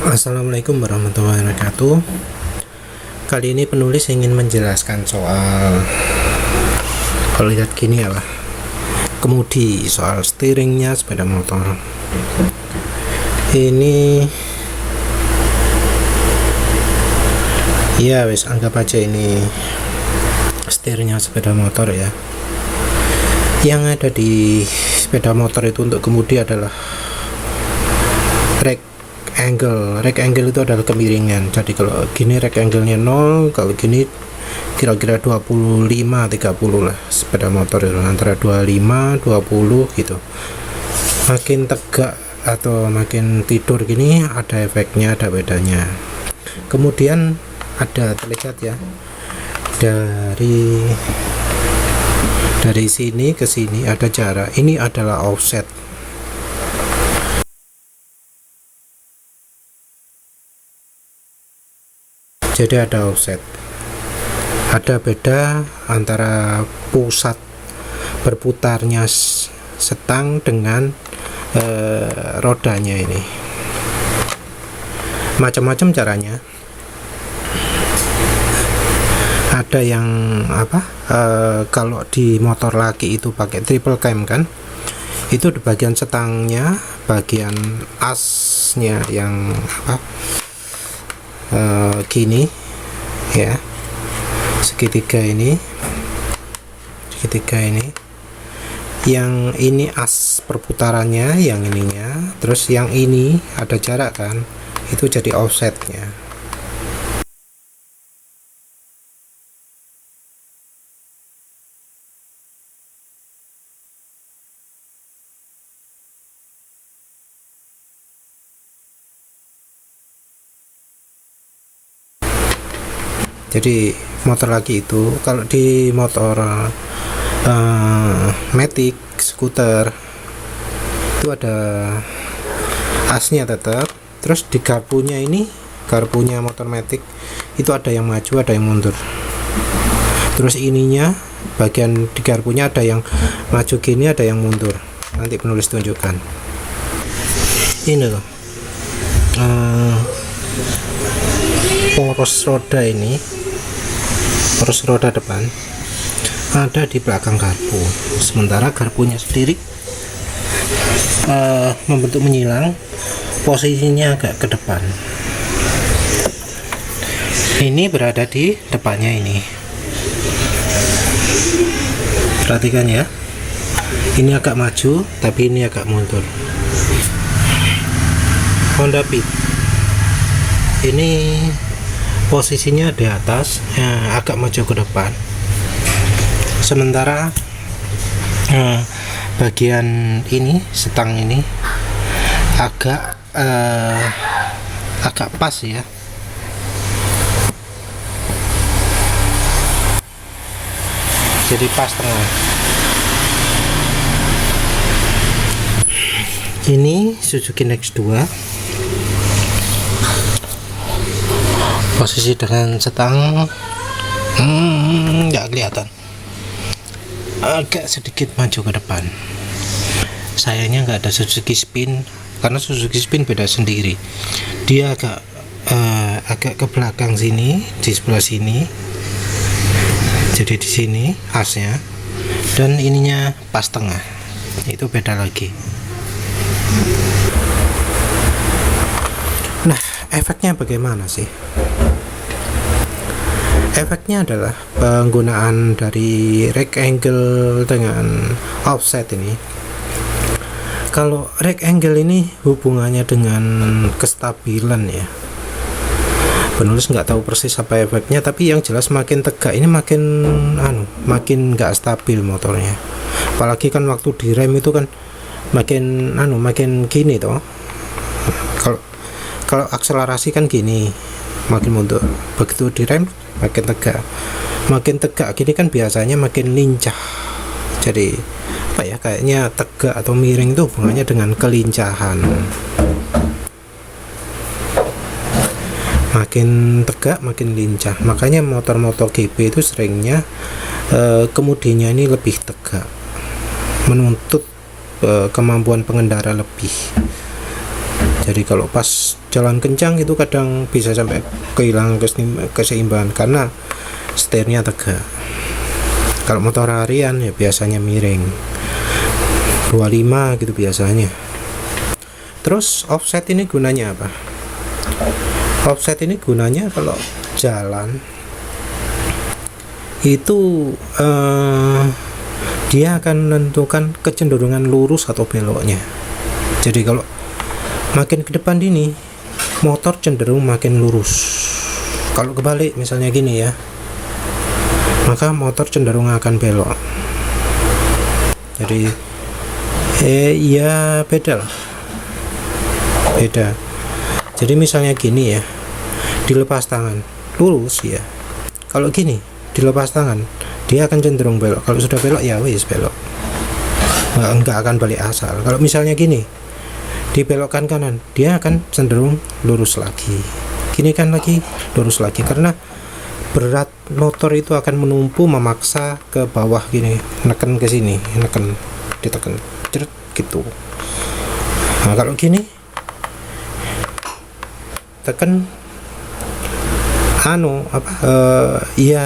Assalamualaikum warahmatullahi wabarakatuh. Kali ini penulis ingin menjelaskan soal, kalau lihat gini ya lah, kemudi, soal steeringnya sepeda motor. Ini ya wis, anggap aja ini steernya sepeda motor ya. Yang ada di sepeda motor itu untuk kemudi adalah rack angle itu adalah kemiringan. Jadi kalau gini rack angle-nya 0, kalau gini kira-kira 25-30 lah sepeda motor itu, antara 25-20 gitu. Makin tegak atau makin tidur gini ada efeknya, ada bedanya. Kemudian ada, terlihat ya, dari sini ke sini ada jarak. Ini adalah offset. Jadi ada offset, ada beda antara pusat berputarnya setang dengan rodanya. Ini macam-macam caranya. Ada yang kalau di motor laki itu pakai triple cam kan, itu di bagian setangnya, bagian asnya yang gini ya, segitiga ini yang ini as perputarannya, yang ininya, terus yang ini ada jarak kan, itu jadi offsetnya. Jadi motor lagi itu, kalau di motor matic, skuter itu ada asnya tetap, terus di garpunya ini, garpunya motor matic itu ada yang maju, ada yang mundur. Terus ininya, bagian di garpunya ada yang maju gini, ada yang mundur. Nanti penulis tunjukkan. Ini loh, poros roda ini, poros roda depan ada di belakang garpu, sementara garpunya sendiri membentuk menyilang, posisinya agak ke depan. Ini berada di depannya ini, perhatikan ya, ini agak maju tapi ini agak mundur. Honda Beat ini posisinya di atas, agak maju ke depan, sementara bagian ini, setang ini agak pas ya. Jadi pas tengah. Ini Suzuki Next 2, posisi dengan setang nggak kelihatan, agak sedikit maju ke depan. Sayangnya nggak ada Suzuki Spin, karena Suzuki Spin beda sendiri, dia agak ke belakang sini, di sebelah sini, jadi di sini asnya, dan ininya pas tengah, itu beda lagi. Nah, efeknya bagaimana sih? Efeknya adalah penggunaan dari rack angle dengan offset ini. Kalau rack angle ini hubungannya dengan kestabilan ya. Penulis nggak tahu persis apa efeknya, tapi yang jelas makin tegak ini makin nggak stabil motornya. Apalagi kan waktu direm itu kan makin gini toh. Kalau akselerasi kan gini, makin mundur. Begitu direm makin tegak gini kan biasanya makin lincah. Jadi kayaknya tegak atau miring itu hubungannya dengan kelincahan. Makin tegak makin lincah, makanya motor-motor GP itu seringnya kemudinya ini lebih tegak, menuntut kemampuan pengendara lebih. Jadi kalau pas jalan kencang itu kadang bisa sampai kehilangan keseimbangan karena setirnya tegak. Kalau motor harian ya biasanya miring 25 gitu biasanya. Terus offset ini gunanya apa? Offset ini gunanya kalau jalan itu dia akan menentukan kecenderungan lurus atau beloknya. Jadi kalau makin ke depan ini motor cenderung makin lurus. Kalau kebalik misalnya gini ya, maka motor cenderung akan belok. Jadi ya beda lah. Beda. Jadi misalnya gini ya, dilepas tangan lurus ya. Kalau gini dilepas tangan dia akan cenderung belok. Kalau sudah belok ya wis belok, enggak akan balik asal. Kalau misalnya gini dibelokkan kanan, dia akan cenderung lurus lagi. Gini kan lagi lurus lagi karena berat motor itu akan menumpu memaksa ke bawah gini, neken ke sini, neken, ditekan, ceret gitu. Nah kalau gini tekan ya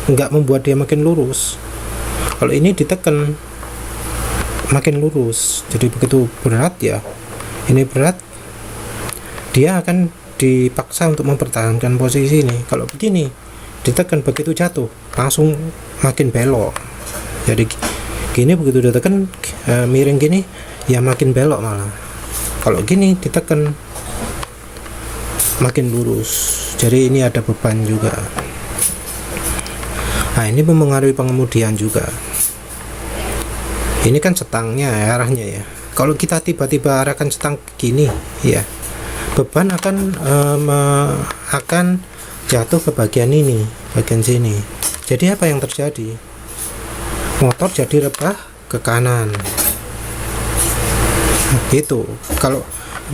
nggak membuat dia makin lurus. Kalau ini ditekan makin lurus. Jadi begitu berat ya, ini berat, dia akan dipaksa untuk mempertahankan posisi ini. Kalau begini ditekan, begitu jatuh langsung makin belok. Jadi gini begitu ditekan miring gini ya makin belok malah. Kalau gini ditekan makin lurus. Jadi ini ada beban juga. Nah ini mempengaruhi pengemudian juga. Ini kan setangnya ya, arahnya ya. Kalau kita tiba-tiba arahkan setang gini ya, beban akan jatuh ke bagian ini, bagian sini. Jadi apa yang terjadi? Motor jadi rebah ke kanan. Gitu. Kalau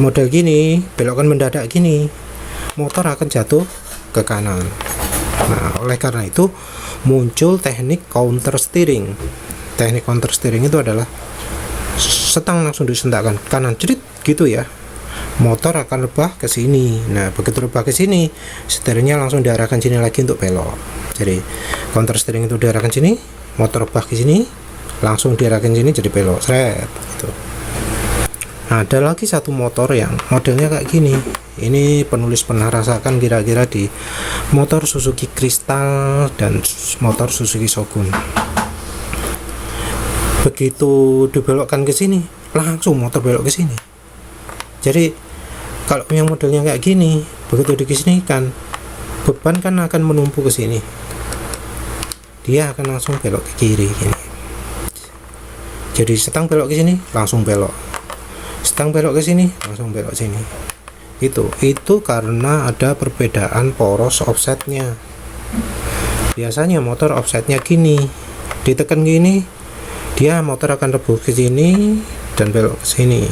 model gini, belokan mendadak gini, motor akan jatuh ke kanan. Nah, oleh karena itu muncul teknik counter steering. Teknik counter steering itu adalah setang langsung disentakkan kanan cerit gitu ya. Motor akan rebah ke sini. Nah, begitu rebah ke sini, setirnya langsung diarahkan sini lagi untuk belok. Jadi counter steering itu diarahkan sini, motor rebah ke sini, langsung diarahkan sini jadi belok. Seret gitu. Nah, ada lagi satu motor yang modelnya kayak gini. Ini penulis pernah rasakan kira-kira di motor Suzuki Crystal dan motor Suzuki Shogun. Begitu dibelokkan ke sini, langsung motor belok ke sini. Jadi kalau yang modelnya kayak gini, begitu dikesinikan, beban kan akan menumpuk ke sini. Dia akan langsung belok ke kiri gini. Jadi setang belok ke sini, langsung belok. Setang belok ke sini, langsung belok sini. Itu karena ada perbedaan poros offsetnya. Biasanya motor offsetnya gini, ditekan gini, dia motor akan rebah ke sini dan belok ke sini.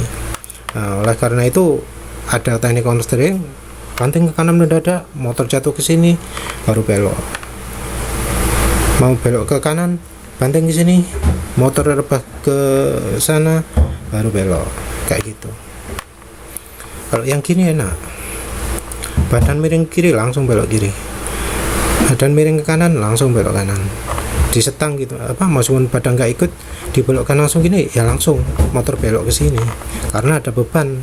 Nah, oleh karena itu ada teknik counter steering, banting ke kanan mendadak, motor jatuh ke sini, baru belok. Mau belok ke kanan, banting ke sini, motor rebah ke sana, baru belok. Kayak gitu. Kalau yang gini enak, badan miring kiri langsung belok kiri, badan miring ke kanan langsung belok kanan. Di setang gitu, meskipun badan nggak ikut dibelokkan langsung gini ya, langsung motor belok ke sini karena ada beban,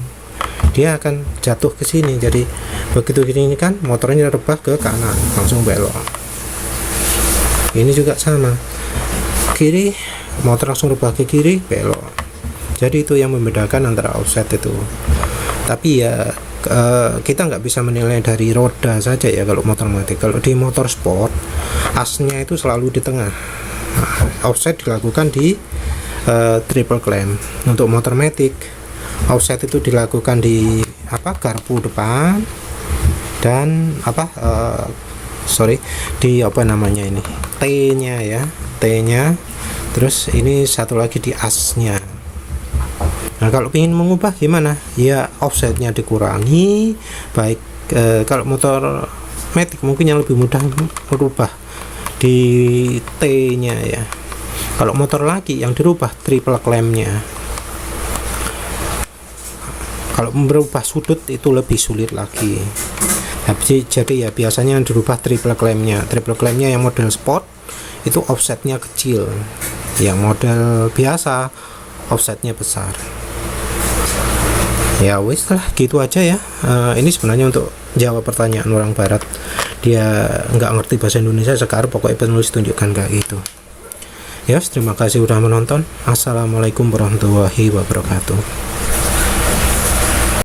dia akan jatuh ke sini. Jadi begitu gini kan motornya rebah ke kanan, langsung belok. Ini juga sama, kiri motor langsung rebah ke kiri, belok. Jadi itu yang membedakan antara offset itu. Tapi ya kita nggak bisa menilai dari roda saja ya kalau motor matic. Kalau di motor sport, asnya itu selalu di tengah. Nah, offset dilakukan di triple clamp. Untuk motor matic, offset itu dilakukan di garpu depan dan ini T-nya ya, T-nya. Terus ini satu lagi di asnya. Nah, kalau ingin mengubah gimana? Ya offsetnya dikurangi. Baik kalau motor matic mungkin yang lebih mudah merubah di T-nya ya. Kalau motor lagi yang dirubah triple clamp-nya. Kalau merubah sudut itu lebih sulit lagi. Jadi ya biasanya yang dirubah triple clamp-nya yang model sport itu offsetnya kecil, yang model biasa offsetnya besar. Ya wis lah, gitu aja ya. Ini sebenarnya untuk jawab pertanyaan orang barat, dia nggak ngerti bahasa Indonesia sekarang, pokoknya penulis tunjukkan kayak gitu ya. Terima kasih udah menonton. Assalamualaikum warahmatullahi wabarakatuh.